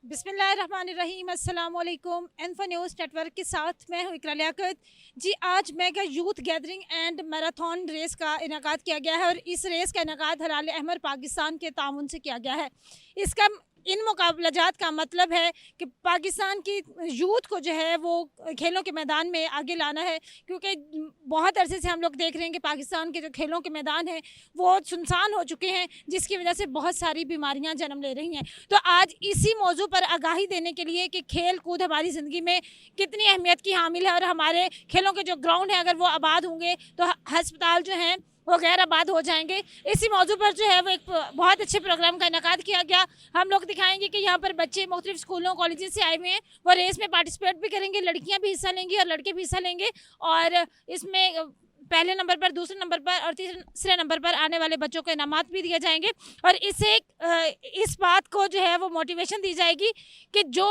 बिस्मिल्लाहिर्रहमानिर्रहीम अस्सलाम वालेकुम। इन्फो न्यूज़ नेटवर्क के साथ मैं हूँ इकरा लियाकत जी। आज mega youth gathering and marathon race का इनेकाद किया गया है और इस रेस का इनेकाद हलाल अहमर पाकिस्तान के ताउन से किया गया है। इसका इन मुकाबलाजात का मतलब है कि पाकिस्तान की यूथ को जो है वो खेलों के मैदान में आगे लाना है, क्योंकि बहुत अरसे से हम लोग देख रहे हैं कि पाकिस्तान के जो खेलों के मैदान हैं वो सुनसान हो चुके हैं, जिसकी वजह से बहुत सारी बीमारियां जन्म ले रही हैं। तो आज इसी मौजू पर आगाही देने के लिए कि खेल कूद हमारी ज़िंदगी में कितनी अहमियत की हामिल है और हमारे खेलों के जो ग्राउंड हैं अगर वो आबाद होंगे तो हस्पताल जो हैं वो गैर आबाद हो जाएंगे। इसी मौजू पर जो है वो एक बहुत अच्छे प्रोग्राम का इनेकाद किया गया। हम लोग दिखाएंगे कि यहाँ पर बच्चे मुख्तलिफ स्कूलों कॉलेज से आए हुए हैं, वो रेस में पार्टिसिपेट भी करेंगे, लड़कियाँ भी हिस्सा लेंगी और लड़के भी हिस्सा लेंगे। और इसमें पहले नंबर पर, दूसरे नंबर पर और तीसरे नंबर पर आने वाले बच्चों को इनामात भी दिए जाएंगे। और इससे इस बात को जो है वो मोटिवेशन दी जाएगी कि जो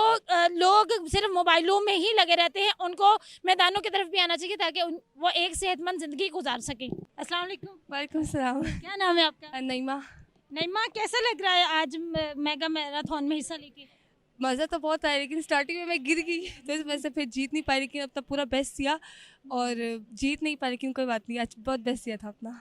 लोग सिर्फ मोबाइलों में ही लगे रहते हैं उनको मैदानों की तरफ भी आना चाहिए, ताकि वो एक सेहतमंद ज़िंदगी गुजार सकें। अस्सलाम वालेकुम। वालेकुम सलाम। क्या नाम है आपका? नईमा। नईमा, कैसा लग रहा है आज मेगा मैराथन में हिस्सा लेके? मज़ा तो बहुत आया, लेकिन स्टार्टिंग में मैं गिर गई तो इस वजह से फिर जीत नहीं पाई, लेकिन अब तक पूरा बेस्ट दिया और जीत नहीं पाई, लेकिन कोई बात नहीं, आज बहुत बेस्ट दिया था अपना।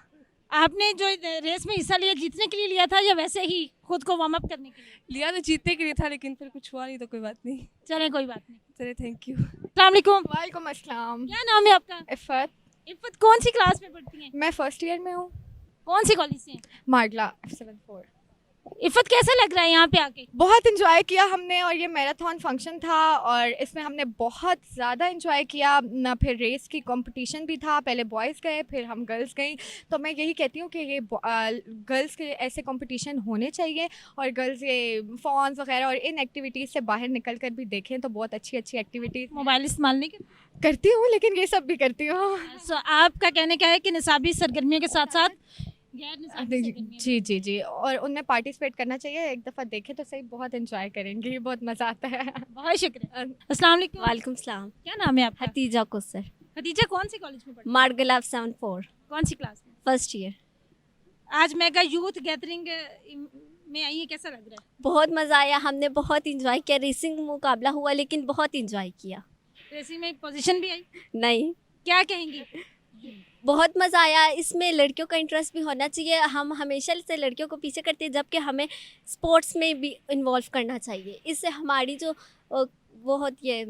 आपने जो रेस में हिस्सा लिया जीतने के लिए लिया था या वैसे ही खुद को वार्म अप करने के लिए? लिया तो जीतने के लिए था, लेकिन फिर कुछ हुआ नहीं तो कोई बात नहीं। चलें, कोई बात नहीं। चले, थैंक यू। अस्सलाम वालेकुम। वालेकुम अस्सलाम। क्या नाम है आपका? इफ़त। इफ़त कौन सी क्लास में पढ़ती हैं? मैं फर्स्ट ईयर में हूँ। कौन सी कॉलेज से हैं? माडला F74। इफ़त, कैसा लग रहा है यहाँ पे आके? बहुत इन्जॉय किया हमने, और ये मैराथन फंक्शन था और इसमें हमने बहुत ज़्यादा इन्जॉय किया ना। फिर रेस की कंपटीशन भी था, पहले बॉयज़ गए फिर हम गर्ल्स गई। तो मैं यही कहती हूँ कि ये गर्ल्स के ऐसे कंपटीशन होने चाहिए और गर्ल्स ये फ़ॉन्स वगैरह और इन एक्टिविटीज़ से बाहर निकल कर भी देखें तो बहुत अच्छी अच्छी एक्टिविटीज़ मोबाइल इस्तेमाल नहीं करती हूँ, लेकिन ये सब भी करती हूँ। सो आपका कहने क्या है कि निसाबी सरगर्मियों के साथ साथ गैर निसाबी सरगर्मियाँ जी जी जी, और उनमें पार्टिसिपेट करना चाहिए। एक दफ़ा देखें तो सही, बहुत एंजॉय करेंगे, बहुत मज़ा आता है। बहुत शुक्रिया। अस्सलाम वालेकुम। वालेकुम सलाम। क्या नाम है आपका? हतीजा कोसर, खदीजा, कौन सी कॉलेज में पढ़ती हैं? मार्गलाफ 74, कौन सी क्लास में? First year. आज मेगा यूथ गैदरिंग में आई है, कैसा लग रहा है? बहुत मज़ा आया, हमने बहुत इंजॉय किया। रेसिंग मुकाबला हुआ लेकिन बहुत इंजॉय किया। रेसिंग में पोजीशन भी आई, नहीं, क्या कहेंगी? बहुत मज़ा आया। इसमें लड़कियों का इंटरेस्ट भी होना चाहिए। हम हमेशा से लड़कियों को पीछे करते हैं, जबकि हमें स्पोर्ट्स में भी इन्वॉल्व करना चाहिए। इससे हमारी जो वो होती है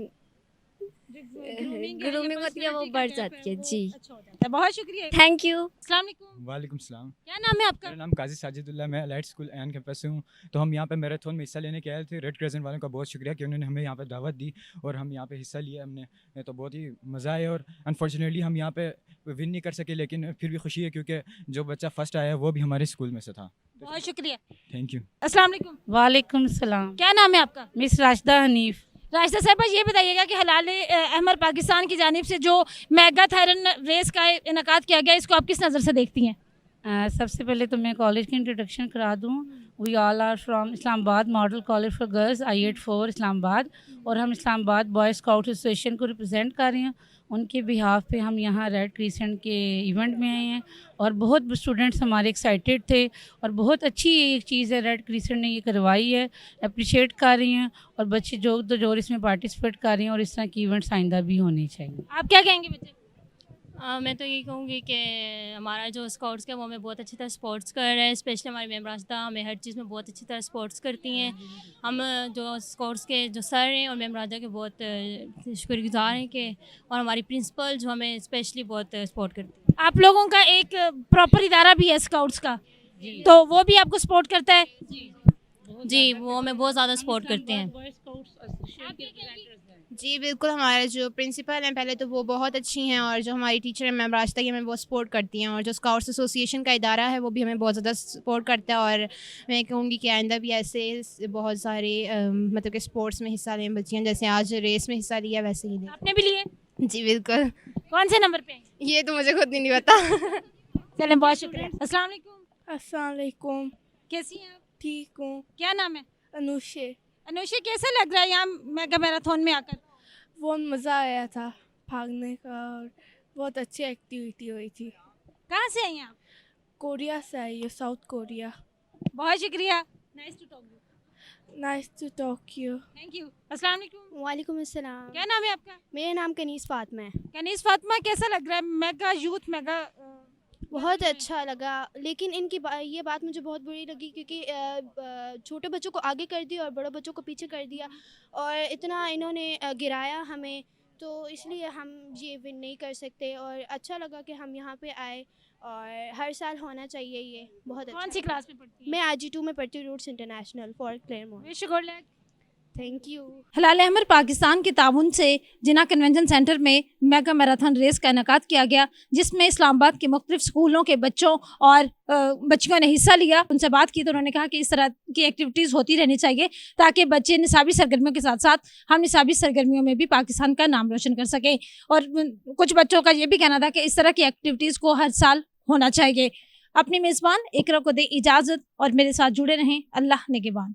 ग्रूमिंग होती है वो बढ़ जाती है। जी, अच्छा हो जाता है। बहुत शुक्रिया। Thank you. अस्सलाम वालेकुम। वालेकुम सलाम। क्या नाम है आपका? मेरा नाम काजी साजिदुल्लाह, मैं लाइट स्कूल एन कैंपस से हूँ। तो हम यहाँ पे मैराथन में हिस्सा लेने के आए थे। रेड क्रेसेंट वालों का बहुत शुक्रिया कि उन्होंने हमें यहाँ पे दावत दी और हम यहाँ पे हिस्सा लिया हमने। तो बहुत ही मज़ा आया और अनफॉर्चुनेटली हम यहाँ पे विन नहीं कर सके, लेकिन फिर भी खुशी है क्योंकि जो बच्चा फ़र्स्ट आया वो भी हमारे स्कूल में से था। बहुत शुक्रिया। Thank you. अस्सलाम वालेकुम। वालेकुम सलाम। क्या नाम है आपका? मिस राशिदा हनीफ। राशिदा साहबा, ये बताइएगा कि हलाल अहमर पाकिस्तान की जानिब से जो मेगा थायरन रेस का इनेकाद किया गया, इसको आप किस नज़र से देखती हैं? सबसे पहले तो मैं कॉलेज की इंट्रोडक्शन करा दूँ। We all are from Islamabad model college for girls I84 Islamabad, और हम इस्लामाबाद बॉय स्काउट एसोसिएशन को रिप्रेजेंट कर रहे हैं। उनके बिहाफ पे हम यहाँ रेड क्रिसेंट के इवेंट में आए हैं और बहुत स्टूडेंट्स हमारे एक्साइटेड थे और बहुत अच्छी एक चीज़ है रेड क्रिसेंट ने ये करवाई है, अप्रिशिएट कर रही हैं और बच्चे जो इसमें पार्टिसिपेट कर रहे हैं और इस तरह की इवेंट्स आइंदा भी होने चाहिए। आप क्या कहेंगे बच्चे? मैं तो यही कहूँगी कि हमारा जो स्काउट्स का वो हमें बहुत अच्छी तरह सपोर्ट्स कर रहे हैं। स्पेशली हमारी मैम राशिदा हमें हर चीज़ में बहुत अच्छी तरह सपोर्ट्स करती हैं। हम जो स्काउट्स के जो सर हैं और मैम राशिदा के बहुत शुक्रगुजार हैं कि, और हमारी प्रिंसिपल जो हमें स्पेशली बहुत सपोर्ट करती है। आप लोगों का एक प्रॉपर इदारा भी है स्काउट्स का, तो वो भी आपको सपोर्ट करता है? जी, वो हमें बहुत ज़्यादा सपोर्ट करते हैं। जी बिल्कुल, हमारे जो प्रिंसिपल हैं पहले तो वो बहुत अच्छी हैं, और जो हमारी टीचर हैं मैम राशिदा की हमें बहुत सपोर्ट करती हैं, और जो स्काउट्स एसोसिएशन का इदारा है वो भी हमें बहुत ज़्यादा सपोर्ट करता है। और मैं कहूँगी कि आइंदा भी ऐसे बहुत सारे मतलब कि स्पोर्ट्स में हिस्सा लें बच्चियाँ, जैसे आज रेस में हिस्सा लिया वैसे ही लें। आपने भी लिए? जी बिल्कुल। कौन से नंबर पे? ये तो मुझे खुद नहीं पता। चलें, बहुत शुक्रिया। अस्सलाम वालेकुम। अस्सलाम वालेकुम। कैसी हैं आप? ठीक हूँ। क्या नाम है? अनुषे। अनुषा, कैसा लग रहा है यहाँ मेगा मैराथन में आकर? बहुत मज़ा आया था भागने का और बहुत अच्छी एक्टिविटी हुई थी। कहाँ से आई हैं आप? कोरिया से आई है, साउथ कोरिया। बहुत शुक्रिया। Nice to talk you. Nice to talk to you. Thank you. अस्सलाम वालेकुम। वालेकुम अस्सलाम। क्या नाम है आपका? मेरा नाम कनीज़ फ़ातिमा है। कनीज़ फातिमा, कैसा लग रहा है मेगा यूथ मेगा बहुत अच्छा लगा, लेकिन ये बात मुझे बहुत बुरी लगी क्योंकि छोटे बच्चों को आगे कर दिया और बड़े बच्चों को पीछे कर दिया और इतना इन्होंने गिराया हमें, तो इसलिए हम ये विन नहीं कर सकते। और अच्छा लगा कि हम यहाँ पे आए और हर साल होना चाहिए ये, बहुत अच्छा। कौन सी क्लास में पढ़ती है? मैं RG2 में पढ़ती हूँ, roots international for Claremont. Wish you good luck. Thank you. Hilal Ahmar Pakistan के ताउन से जिना कन्वेंशन सेंटर में मेगा मैराथन रेस का इनेकाद किया गया, जिसमें इस्लामाबाद के मुख्तलिफ स्कूलों के बच्चों और बच्चियों ने हिस्सा लिया। उनसे बात की तो उन्होंने कहा कि इस तरह की एक्टिविटीज़ होती रहनी चाहिए ताकि बच्चे निसाबी सरगर्मियों के साथ साथ हम निसाबी सरगर्मियों में भी पाकिस्तान का नाम रोशन कर सकें। और कुछ बच्चों का ये भी कहना था कि इस तरह की एक्टिविटीज़ को हर साल होना चाहिए। अपनी मेज़बान इकरा को दे इजाज़त और मेरे साथ जुड़े रहें। अल्लाह निगहबान।